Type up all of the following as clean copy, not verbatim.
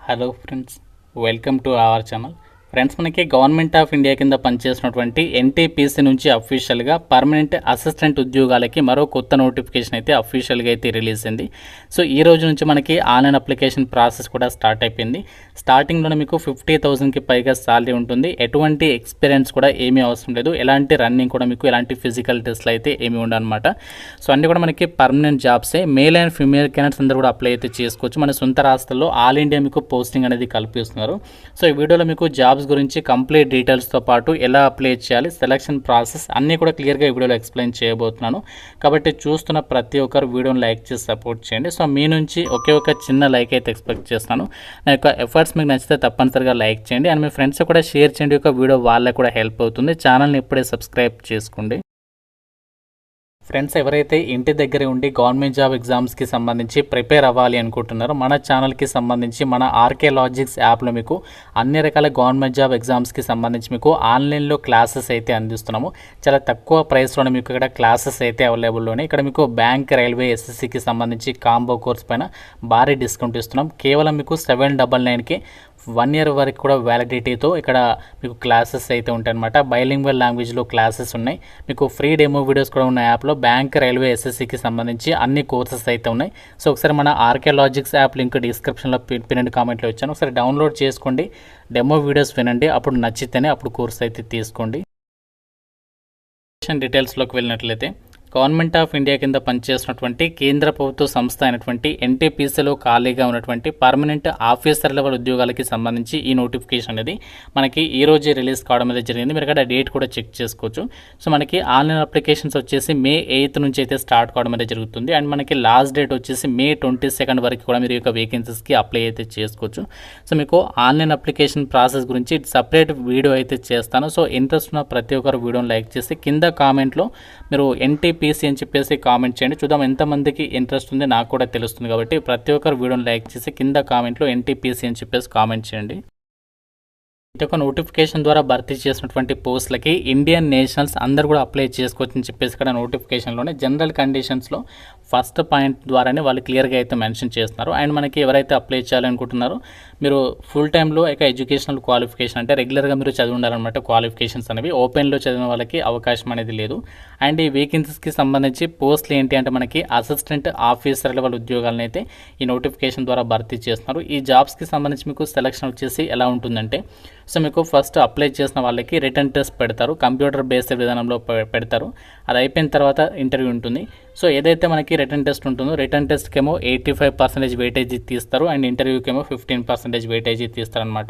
Hello friends, welcome to our channel. Friends, మనకి government of India కింద పనిచేసినటువంటి NTPC నుంచి అఫీషియల్గా పర్మనెంట్ అసిస్టెంట్ ఉద్యోగాలకి మరో కొత్త నోటిఫికేషన్ అయితే అఫీషియల్గా అయితే రిలీజ్ అయింది. సో ఈ రోజు నుంచి మనకి ఆన్లైన్ అప్లికేషన్ ప్రాసెస్ కూడా స్టార్ట్ అయిపోయింది. స్టార్టింగ్లోనే మీకు 50,000కి పైగా శాలరీ ఉంటుంది. ఎటువంటి ఎక్స్పీరియన్స్ కూడా ఏమీ అవసరం లేదు. ఎలాంటి రన్నింగ్ కూడా మీకు ఎలాంటి ఫిజికల్ టెస్ట్లు అయితే ఏమీ ఉండనమాట. సో అన్నీ కూడా మనకి పర్మనెంట్ జాబ్సే. మేల్ అండ్ ఫీమేల్ క్యాండిడేట్స్ అందరూ కూడా అప్లై అయితే చేసుకోవచ్చు. మన సొంత రాష్ట్రాల్లో ఆల్ ఇండియా మీకు పోస్టింగ్ అనేది కల్పిస్తున్నారు. సో ఈ వీడియోలో మీకు జాబ్స్ గురించి కంప్లీట్ డీటెయిల్స్తో పాటు ఎలా అప్లై చేయాలి, సెలక్షన్ ప్రాసెస్ అన్నీ కూడా క్లియర్గా ఈ వీడియోలో ఎక్స్ప్లెయిన్ చేయబోతున్నాను. కాబట్టి చూస్తున్న ప్రతి ఒక్కరు వీడియోని లైక్ చేసి సపోర్ట్ చేయండి. సో మీ నుంచి ఒకే ఒక చిన్న లైక్ అయితే ఎక్స్పెక్ట్ చేస్తున్నాను. నా యొక్క ఎఫర్ట్స్ మీకు నచ్చితే తప్పనిసరిగా లైక్ చేయండి అండ్ మీ ఫ్రెండ్స్ కూడా షేర్ చేయండి. ఒక వీడియో వాళ్ళకి కూడా హెల్ప్ అవుతుంది. ఛానల్ని ఇప్పుడే సబ్స్క్రైబ్ చేసుకోండి. ఫ్రెండ్స్, ఎవరైతే ఇంటి దగ్గరే ఉండి గవర్నమెంట్ జాబ్ ఎగ్జామ్స్కి సంబంధించి ప్రిపేర్ అవ్వాలి అనుకుంటున్నారో మన ఛానల్కి సంబంధించి మన ఆర్కే లాజిక్స్ యాప్లో మీకు అన్ని రకాల గవర్నమెంట్ జాబ్ ఎగ్జామ్స్కి సంబంధించి మీకు ఆన్లైన్లో క్లాసెస్ అయితే అందిస్తున్నాము. చాలా తక్కువ ప్రైస్లోనే మీకు ఇక్కడ క్లాసెస్ అయితే అవైలబుల్లోనే. ఇక్కడ మీకు బ్యాంక్, రైల్వే, ఎస్ఎస్సికి సంబంధించి కాంబో కోర్స్ పైన భారీ డిస్కౌంట్ ఇస్తున్నాం. కేవలం మీకు 799కి 1 year వరకు కూడా వ్యాలిడిటీతో ఇక్కడ మీకు క్లాసెస్ అయితే ఉంటాయన్నమాట. బైలింగ్వల్ లాంగ్వేజ్లో క్లాసెస్ ఉన్నాయి. మీకు ఫ్రీ డెమో వీడియోస్ కూడా ఉన్న యాప్లో బ్యాంక్, రైల్వే, ఎస్ఎస్సికి సంబంధించి అన్ని కోర్సెస్ అయితే ఉన్నాయి. సో ఒకసారి మన ఆర్కే లాజిక్స్ యాప్ లింక్ డిస్క్రిప్షన్లో పిన్ కామెంట్లో ఇచ్చాను. ఒకసారి డౌన్లోడ్ చేసుకోండి, డెమో వీడియోస్ వినండి. అప్పుడు నచ్చితేనే అప్పుడు కోర్స్ అయితే తీసుకోండి. డీటెయిల్స్లోకి వెళ్ళినట్లయితే గవర్నమెంట్ ఆఫ్ ఇండియా కింద పనిచేస్తున్నటువంటి కేంద్ర ప్రభుత్వ సంస్థ అయినటువంటి ఎన్టీపీసీలో ఖాళీగా ఉన్నటువంటి పర్మనెంట్ ఆఫీసర్ లెవెల్ ఉద్యోగాలకి సంబంధించి ఈ నోటిఫికేషన్ అనేది మనకి ఈ రోజే రిలీజ్ కావడం అనేది జరిగింది. మీరు అక్కడ డేట్ కూడా చెక్ చేసుకోవచ్చు. సో మనకి ఆన్లైన్ అప్లికేషన్స్ వచ్చేసి May 8th నుంచి అయితే స్టార్ట్ కావడం అనేది జరుగుతుంది. అండ్ మనకి లాస్ట్ డేట్ వచ్చేసి May 22nd వరకు కూడా మీరు యొక్క వేకెన్సీస్కి అప్లై అయితే చేసుకోవచ్చు. సో మీకు ఆన్లైన్ అప్లికేషన్ ప్రాసెస్ గురించి సపరేట్ వీడియో అయితే చేస్తాను. సో ఇంట్రెస్ట్ ఉన్న ప్రతి ఒక్కరు వీడియోని లైక్ చేసి కింద కామెంట్లో మీరు ఎన్టీపీసీ అని చెప్పేసి కామెంట్ చేయండి. చూద్దాం ఎంతమందికి ఇంట్రెస్ట్ ఉంది, నాకు కూడా తెలుస్తుంది. కాబట్టి ప్రతి ఒక్కరు వీడియోని లైక్ చేసి కింద కామెంట్లో ఎన్టీపీసీ అని చెప్పేసి కామెంట్ చేయండి. ఇది ఒక నోటిఫికేషన్ ద్వారా భర్తీ చేసినటువంటి పోస్టులకి ఇండియన్ నేషనల్స్ అందరూ కూడా అప్లై చేసుకోవచ్చు అని చెప్పేసి ఇక్కడ నోటిఫికేషన్లోనే జనరల్ కండిషన్స్లో ఫస్ట్ పాయింట్ ద్వారానే వాళ్ళు క్లియర్గా అయితే మెన్షన్ చేస్తున్నారు. అండ్ మనకి ఎవరైతే అప్లై చేయాలనుకుంటున్నారో మీరు ఫుల్ టైంలో ఇక ఎడ్యుకేషనల్ క్వాలిఫికేషన్ అంటే రెగ్యులర్గా మీరు చదివి ఉండాలన్నమాట. క్వాలిఫికేషన్స్ అనేవి ఓపెన్లో చదివిన వాళ్ళకి అవకాశం అనేది లేదు. అండ్ ఈ వేకెన్సీస్కి సంబంధించి పోస్టులు ఏంటి అంటే మనకి అసిస్టెంట్ ఆఫీసర్ లెవెల్ ఉద్యోగాలను అయితే ఈ నోటిఫికేషన్ ద్వారా భర్తీ చేస్తున్నారు. ఈ జాబ్స్కి సంబంధించి మీకు సెలక్షన్ వచ్చేసి ఎలా ఉంటుందంటే, సో మీకు ఫస్ట్ అప్లై చేసిన వాళ్ళకి రిటర్న్ టెస్ట్ పెడతారు, కంప్యూటర్ బేస్డ్ విధానంలో పెడతారు. అది అయిపోయిన తర్వాత ఇంటర్వ్యూ ఉంటుంది. సో ఏదైతే మనకి రిటర్న్ టెస్ట్ ఉంటుందో రిటర్న్ టెస్ట్కి ఏమో 85% వెయిటేజీ తీస్తారు అండ్ ఇంటర్వ్యూకి ఏమో 15% వెయిటేజీ తీస్తారనమాట.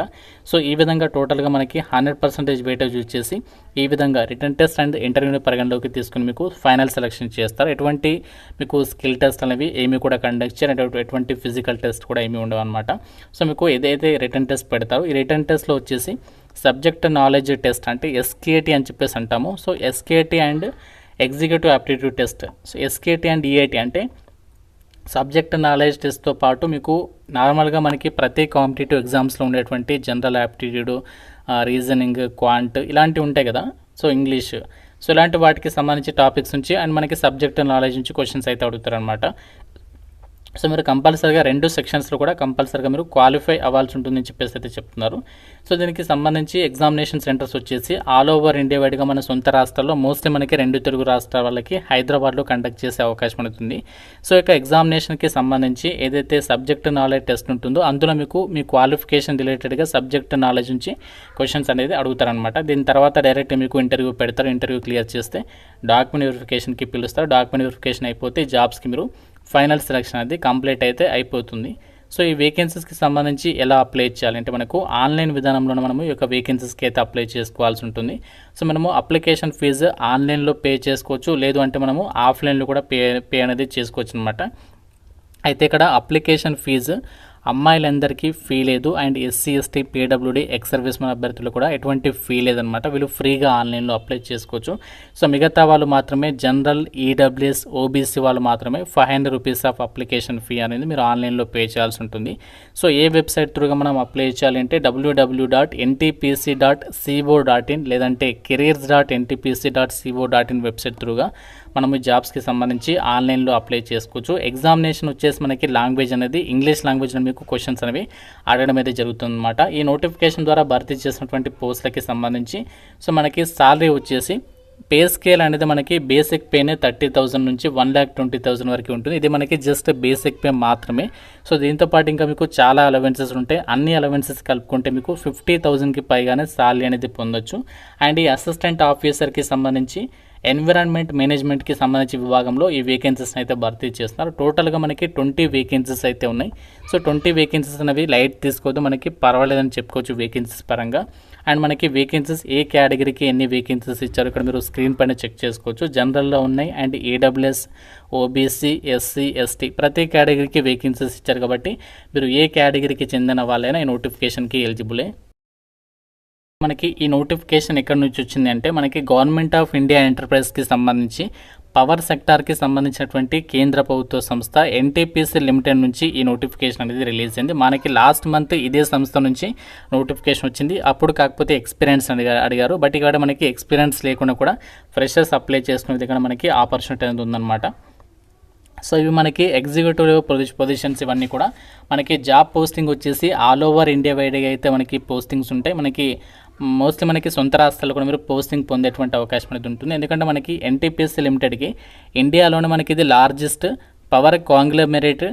సో ఈ విధంగా టోటల్గా మనకి 100% వెయిటేజ్ వచ్చేసి ఈ విధంగా రిటర్న్ టెస్ట్ అండ్ ఇంటర్వ్యూని పరిగణలోకి తీసుకుని మీకు ఫైనల్ సెలక్షన్ చేస్తారు. ఎటువంటి మీకు స్కిల్ టెస్ట్ అనేవి ఏమీ కూడా కండక్ట్ చేయరు, ఎటువంటి ఫిజికల్ టెస్ట్ కూడా ఏమీ ఉండవు అనమాట. సో మీకు ఏదైతే రిటర్న్ టెస్ట్ పెడతారో ఈ రిటర్న్ టెస్ట్లో వచ్చేసి సబ్జెక్ట్ నాలెడ్జ్ టెస్ట్ అంటే SKT అని చెప్పేసి అంటాము. So SKT and executive aptitude test. So SKT and EIT అంటే సబ్జెక్ట్ నాలెడ్జ్ టెస్ట్తో పాటు మీకు నార్మల్గా మనకి ప్రతి కాంపిటేటివ్ ఎగ్జామ్స్లో ఉండేటువంటి జనరల్ యాప్టిట్యూడ్, రీజనింగ్, క్వాంట్ ఇలాంటివి ఉంటాయి కదా. సో ఇంగ్లీష్, సో ఇలాంటి వాటికి సంబంధించి టాపిక్స్ నుంచి అండ్ మనకి సబ్జెక్ట్ నాలెడ్జ్ నుంచి క్వశ్చన్స్ అయితే అడుగుతారు అనమాట. సో మీరు కంపల్సరీగా 2 సెక్షన్స్లో కూడా కంపల్సరీగా మీరు క్వాలిఫై అవ్వాల్సి ఉంటుందని చెప్పేసి అయితే చెప్తున్నారు. సో దీనికి సంబంధించి ఎగ్జామినేషన్ సెంటర్స్ వచ్చేసి ఆల్ ఓవర్ ఇండియా వైడ్గా మన సొంత రాష్ట్రాల్లో మోస్ట్లీ మనకి 2 తెలుగు రాష్ట్రాల వాళ్ళకి హైదరాబాద్లో కండక్ట్ చేసే అవకాశం ఉంటుంది. సో ఇక ఎగ్జామినేషన్కి సంబంధించి ఏదైతే సబ్జెక్ట్ నాలెడ్జ్ టెస్ట్ ఉంటుందో అందులో మీకు మీ క్వాలిఫికేషన్ రిలేటెడ్గా సబ్జెక్ట్ నాలెడ్జ్ నుంచి క్వశ్చన్స్ అనేది అడుగుతారనమాట. దీని తర్వాత డైరెక్ట్ మీకు ఇంటర్వ్యూ పెడతారు. ఇంటర్వ్యూ క్లియర్ చేస్తే డాక్యుమెంట్ వెరిఫికేషన్కి పిలుస్తారు. డాక్యుమెంట్ వెరిఫికేషన్ అయిపోతే జాబ్స్కి మీరు ఫైనల్ సెలక్షన్ అనేది కంప్లీట్ అయితే అయిపోతుంది. సో ఈ వేకెన్సీస్కి సంబంధించి ఎలా అప్లై చేయాలంటే మనకు ఆన్లైన్ విధానంలో మనము ఈ యొక్క వేకెన్సీస్కి అయితే అప్లై చేసుకోవాల్సి ఉంటుంది. సో మనము అప్లికేషన్ ఫీజు ఆన్లైన్లో పే చేసుకోవచ్చు, లేదు అంటే మనము ఆఫ్లైన్లో కూడా పే అనేది చేసుకోవచ్చు అనమాట. అయితే ఇక్కడ అప్లికేషన్ ఫీజు అమ్మాయిలందరికీ ఫీ లేదు and SC, ST, PWD ex service మన అభ్యర్థులు కూడా ఎటువంటి ఫీ లేదనమాట. వీళ్ళు ఫ్రీగా ఆన్లైన్లో అప్లై చేసుకోవచ్చు. సో మిగతా వాళ్ళు మాత్రమే జనరల్, EWS, OBC వాళ్ళు మాత్రమే 500 రూపీస్ ఆఫ్ అప్లికేషన్ ఫీ అనేది మీరు ఆన్లైన్లో పే చేయాల్సి ఉంటుంది. సో ఏ వెబ్సైట్ త్రూగా మనం అప్లై చేయాలంటే www.ntpc.co.in లేదంటే careers.ntpc.co.in వెబ్సైట్ త్రూగా మనము జాబ్స్కి సంబంధించి ఆన్లైన్లో అప్లై చేసుకోవచ్చు. ఎగ్జామినేషన్ వచ్చేసి మనకి లాంగ్వేజ్ అనేది ఇంగ్లీష్ లాంగ్వేజ్లో మీకు మీకు క్వశ్చన్స్ అనేవి అడగడం అయితే జరుగుతుందన్నమాట. ఈ నోటిఫికేషన్ ద్వారా భర్తీ చేసినటువంటి పోస్టులకి సంబంధించి సో మనకి సాలరీ వచ్చేసి పే స్కేల్ అనేది మనకి బేసిక్ పేనే 30,000 నుంచి 1,20,000 వరకు ఉంటుంది. ఇది మనకి జస్ట్ బేసిక్ పే మాత్రమే. సో దీంతో పాటు ఇంకా మీకు చాలా అలవెన్సెస్ ఉంటాయి. అన్ని అలవెన్సెస్ కలుపుకుంటే మీకు 50,000కి పైగానే సాలరీ అనేది పొందొచ్చు. అండ్ ఈ అసిస్టెంట్ ఆఫీసర్కి సంబంధించి ఎన్విరాన్మెంట్ మేనేజ్మెంట్కి సంబంధించి విభాగంలో ఈ వేకెన్సీస్ అయితే భర్తీ చేస్తున్నారు. టోటల్గా మనకి 20 వేకెన్సీస్ అయితే ఉన్నాయి. సో 20 వేకెన్సీస్ అనేవి లైట్ తీసుకోవద్దు, మనకి పర్వాలేదని చెప్పుకోవచ్చు వేకెన్సీస్ పరంగా. అండ్ మనకి వేకెన్సీస్ ఏ కేటగిరీకి ఎన్ని వేకెన్సీస్ ఇచ్చారు ఇక్కడ మీరు స్క్రీన్ పైన చెక్ చేసుకోవచ్చు. జనరల్లో ఉన్నాయి and AWS, OBC, SC, ST ప్రతి కేటగిరీకి వేకెన్సీస్ ఇచ్చారు కాబట్టి మీరు ఏ కేటగిరీకి చెందిన వాళ్ళైనా ఈ నోటిఫికేషన్కి ఎలిజిబులే. మనకి ఈ నోటిఫికేషన్ ఎక్కడి నుంచి వచ్చింది అంటే మనకి గవర్నమెంట్ ఆఫ్ ఇండియా ఎంటర్ప్రైజ్కి సంబంధించి పవర్ సెక్టార్కి సంబంధించినటువంటి కేంద్ర ప్రభుత్వ సంస్థ ఎన్టీపీసీ లిమిటెడ్ నుంచి ఈ నోటిఫికేషన్ అనేది రిలీజ్ అయింది. మనకి లాస్ట్ మంత్ ఇదే సంస్థ నుంచి నోటిఫికేషన్ వచ్చింది. అప్పుడు కాకపోతే ఎక్స్పీరియన్స్ అడిగారు, బట్ ఇక్కడ మనకి ఎక్స్పీరియన్స్ లేకుండా కూడా ఫ్రెషర్స్ అప్లై చేసుకునే దగ్గర మనకి ఆపర్చునిటీ అనేది ఉందన్నమాట. సో ఇవి మనకి ఎగ్జిక్యూటివ్ పొజిషన్స్ ఇవన్నీ కూడా మనకి జాబ్ పోస్టింగ్ వచ్చేసి ఆల్ ఓవర్ ఇండియా వైడ్గా అయితే మనకి పోస్టింగ్స్ ఉంటాయి. మనకి మోస్ట్లీ మనకి సొంత రాష్ట్రాల్లో కూడా మీరు పోస్టింగ్ పొందేటువంటి అవకాశం అనేది ఉంటుంది. ఎందుకంటే మనకి ఎన్టీపీసీ లిమిటెడ్కి ఇండియాలోనే మనకి ఇది లార్జెస్ట్ పవర్ కాంగ్లోమెరేట్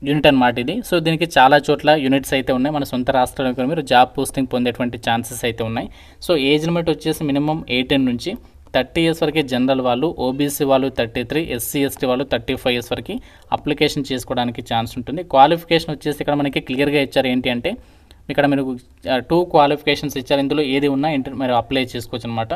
యూనిట్ అనమాట ఇది. సో దీనికి చాలా చోట్ల యూనిట్స్ అయితే ఉన్నాయి. మన సొంత రాష్ట్రాల్లో కూడా మీరు జాబ్ పోస్టింగ్ పొందేటువంటి ఛాన్సెస్ అయితే ఉన్నాయి. సో ఏజ్ లిమిట్ వచ్చేసి మినిమం 18 నుంచి 30 ఇయర్స్ వరకు జనరల్ వాళ్ళు, ఓబీసీ వాళ్ళు 33, ఎస్సీ ఎస్టీ వాళ్ళు 35 ఇయర్స్ వరకు అప్లికేషన్ చేసుకోవడానికి ఛాన్స్ ఉంటుంది. క్వాలిఫికేషన్ వచ్చేసి ఇక్కడ మనకి క్లియర్గా ఇచ్చారు. ఏంటి అంటే ఇక్కడ మీరు 2 క్వాలిఫికేషన్స్ ఇచ్చారు. ఇందులో ఏది ఉన్నా మీరు అప్లై చేసుకోవచ్చు అనమాట.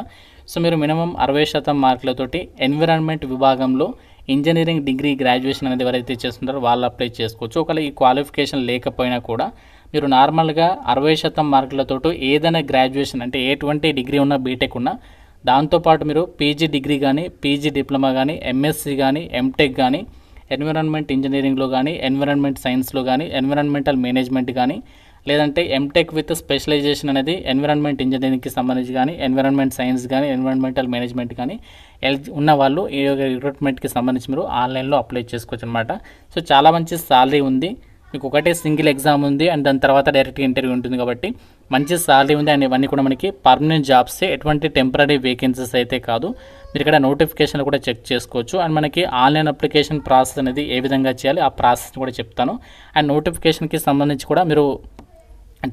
సో మీరు మినిమం 60% మార్కులతోటి ఎన్విరాన్మెంట్ విభాగంలో ఇంజనీరింగ్ డిగ్రీ గ్రాడ్యుయేషన్ అనేది ఎవరైతే చేస్తుంటారో వాళ్ళు అప్లై చేసుకోవచ్చు. ఒకవేళ ఈ క్వాలిఫికేషన్ లేకపోయినా కూడా మీరు నార్మల్గా 60% మార్కులతో ఏదైనా గ్రాడ్యుయేషన్ అంటే ఎటువంటి డిగ్రీ ఉన్నా, బీటెక్ ఉన్నా, దాంతోపాటు మీరు పీజీ డిగ్రీ కానీ, పీజీ డిప్లొమా కానీ, ఎంఎస్సి కానీ, ఎంటెక్ కానీ, ఎన్విరాన్మెంట్ ఇంజనీరింగ్లో కానీ, ఎన్విరాన్మెంట్ సైన్స్లో కానీ, ఎన్విరాన్మెంటల్ మేనేజ్మెంట్ కానీ, లేదంటే ఎంటెక్ విత్ స్పెషలైజేషన్ అనేది ఎన్విరాన్మెంట్ ఇంజనీరింగ్కి సంబంధించి కానీ, ఎన్విరాన్మెంట్ సైన్స్ కానీ, ఎన్విరాన్మెంటల్ మేనేజ్మెంట్ కానీ ఉన్న వాళ్ళు ఈ రిక్రూట్మెంట్కి సంబంధించి మీరు ఆన్లైన్లో అప్లై చేసుకోవచ్చు అనమాట. సో చాలా మంచి సాలరీ ఉంది. మీకు ఒకటే సింగిల్ ఎగ్జామ్ ఉంది అండ్ దాని తర్వాత డైరెక్ట్ ఇంటర్వ్యూ ఉంటుంది కాబట్టి మంచి సాలరీ ఉంది. అండ్ ఇవన్నీ కూడా మనకి పర్మనెంట్ జాబ్సే, ఎటువంటి టెంపరీ వేకెన్సీస్ అయితే కాదు. మీరు ఇక్కడ నోటిఫికేషన్ కూడా చెక్ చేసుకోవచ్చు. అండ్ మనకి ఆన్లైన్ అప్లికేషన్ ప్రాసెస్ అనేది ఏ విధంగా చేయాలి ఆ ప్రాసెస్ కూడా చెప్తాను. అండ్ నోటిఫికేషన్కి సంబంధించి కూడా మీరు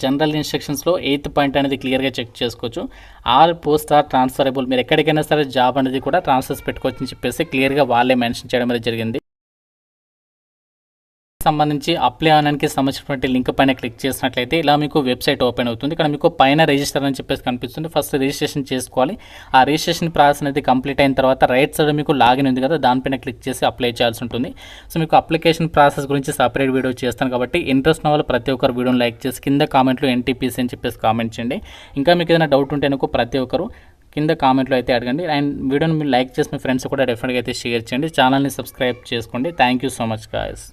జనరల్ ఇన్స్ట్రక్షన్స్లో 8th పాయింట్ అనేది క్లియర్గా చెక్ చేసుకోవచ్చు. ఆల్ పోస్ట్ ఆర్ ట్రాన్స్ఫరబుల్, మీరు ఎక్కడికైనా సరే జాబ్ అనేది కూడా ట్రాన్స్ఫర్స్ పెట్టుకోవచ్చు అని చెప్పేసి క్లియర్గా వాళ్ళే మెన్షన్ చేయడం అనేది జరిగింది. సంబంధించి అప్లై అవడానికి సంబంధించినటువంటి లింక్ పైన క్లిక్ చేసినట్లయితే ఇలా మీకు వెబ్సైట్ ఓపెన్ అవుతుంది. ఇక్కడ మీకు పైన రిజిస్టర్ అని చెప్పేసి కనిపిస్తుంది. ఫస్ట్ రిజిస్ట్రేషన్ చేసుకోవాలి. ఆ రిజిస్ట్రేషన్ ప్రాసెస్ అనేది కంప్లీట్ అయిన తర్వాత రైట్ సైడ్ మీకు లాగిన్ ఉంది కదా, దానిపైన క్లిక్ చేసి అప్లై చేయాల్సి ఉంటుంది. సో మీకు అప్లికేషన్ ప్రాసెస్ గురించి సపరేట్ వీడియో చేస్తాను కాబట్టి ఇంట్రెస్ట్ ఉన్న వాళ్ళు ప్రతి ఒక్కరు వీడియోని లైక్ చేసి కింద కామెంట్లో ఎన్టీపీసీ అని చెప్పేసి కామెంట్ చేయండి. ఇంకా మీకు ఏదైనా డౌట్ ఉంటే నాకు ప్రతి ఒక్కరు కింద కామెంట్లో అయితే అడగండి. అండ్ వీడియోని మీరు లైక్ చేసి మీ ఫ్రెండ్స్ కూడా డెఫినెట్గా అయితే షేర్ చేయండి. ఛానల్ని సబ్స్క్రైబ్ చేసుకోండి. Thank you so much guys.